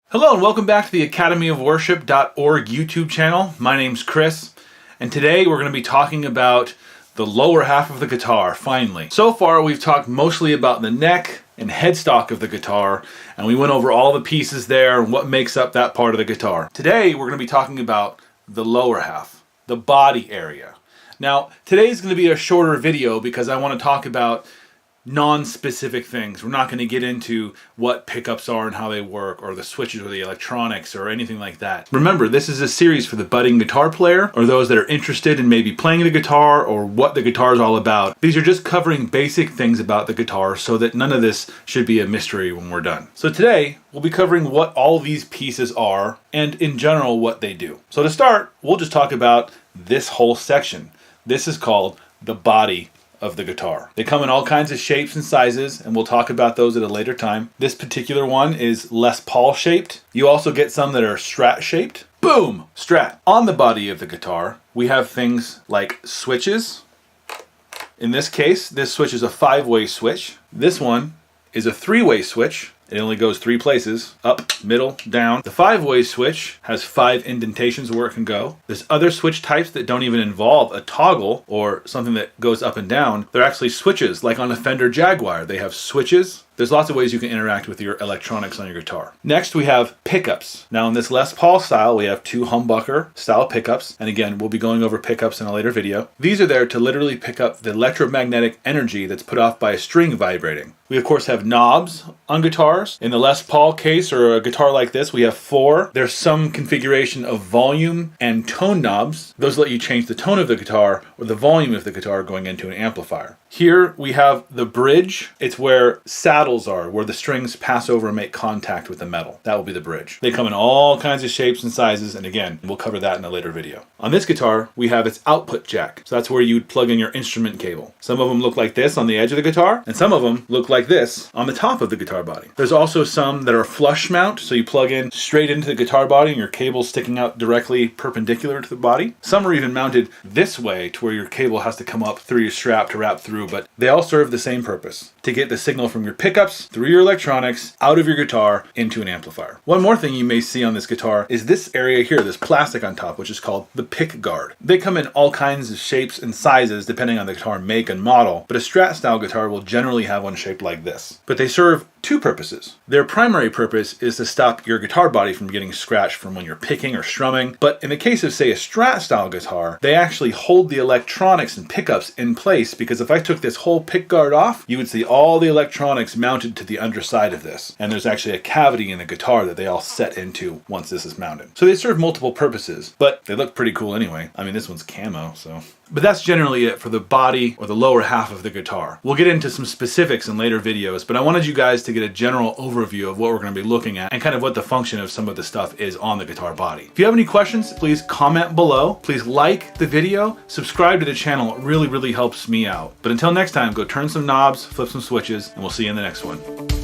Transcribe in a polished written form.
Hello and welcome back to the academyofworship.org YouTube channel. My name's Chris, and today we're going to be talking about the lower half of the guitar, finally. So far we've talked mostly about the neck and headstock of the guitar, and we went over all the pieces there and what makes up that part of the guitar. Today we're going to be talking about the lower half, the body area. Now today's going to be a shorter video because I want to talk about non-specific things. We're not going to get into what pickups are and how they work, or the switches or the electronics or anything like that. Remember, this is a series for the budding guitar player or those that are interested in maybe playing the guitar or what the guitar is all about. These are just covering basic things about the guitar so that none of this should be a mystery when we're done. So today we'll be covering what all these pieces are and in general what they do. So to start, we'll just talk about this whole section. This is called the body of the guitar. They come in all kinds of shapes and sizes, and we'll talk about those at a later time. This particular one is Les Paul shaped. You also get some that are Strat shaped. Boom! Strat. On the body of the guitar, we have things like switches. In this case, this switch is a 5-way switch. This one is a 3-way switch. It only goes 3 places, up, middle, down. The 5-way switch has 5 indentations where it can go. There's other switch types that don't even involve a toggle or something that goes up and down. They're actually switches, like on a Fender Jaguar. They have switches. There's lots of ways you can interact with your electronics on your guitar. Next, we have pickups. Now in this Les Paul style, we have 2 humbucker style pickups. And again, we'll be going over pickups in a later video. These are there to literally pick up the electromagnetic energy that's put off by a string vibrating. We of course have knobs on guitars. In the Les Paul case or a guitar like this, we have 4. There's some configuration of volume and tone knobs. Those let you change the tone of the guitar or the volume of the guitar going into an amplifier. Here we have the bridge. It's where saddles are, where the strings pass over and make contact with the metal. That will be the bridge. They come in all kinds of shapes and sizes, and again, we'll cover that in a later video. On this guitar, we have its output jack. So that's where you'd plug in your instrument cable. Some of them look like this on the edge of the guitar, and some of them look like this on the top of the guitar body. There's also some that are flush mount, so you plug in straight into the guitar body and your cable's sticking out directly perpendicular to the body. Some are even mounted this way to where your cable has to come up through your strap to wrap through, but they all serve the same purpose: to get the signal from your pickups through your electronics out of your guitar into an amplifier. One more thing you may see on this guitar is this area here, this plastic on top, which is called the pick guard. They come in all kinds of shapes and sizes depending on the guitar make and model, but a Strat style guitar will generally have one shaped like this. But they serve 2 purposes. Their primary purpose is to stop your guitar body from getting scratched from when you're picking or strumming, but in the case of, say, a Strat style guitar, they actually hold the electronics and pickups in place, because if I took this whole pick guard off, you would see all the electronics mounted to the underside of this, and there's actually a cavity in the guitar that they all set into once this is mounted. So they serve multiple purposes, but they look pretty cool anyway. I mean, this one's camo, so... But that's generally it for the body or the lower half of the guitar. We'll get into some specifics in later videos, but I wanted you guys to get a general overview of what we're going to be looking at and kind of what the function of some of the stuff is on the guitar body. If you have any questions, please comment below. Please like the video, subscribe to the channel. It really helps me out. But until next time, go turn some knobs, flip some switches, and we'll see you in the next one.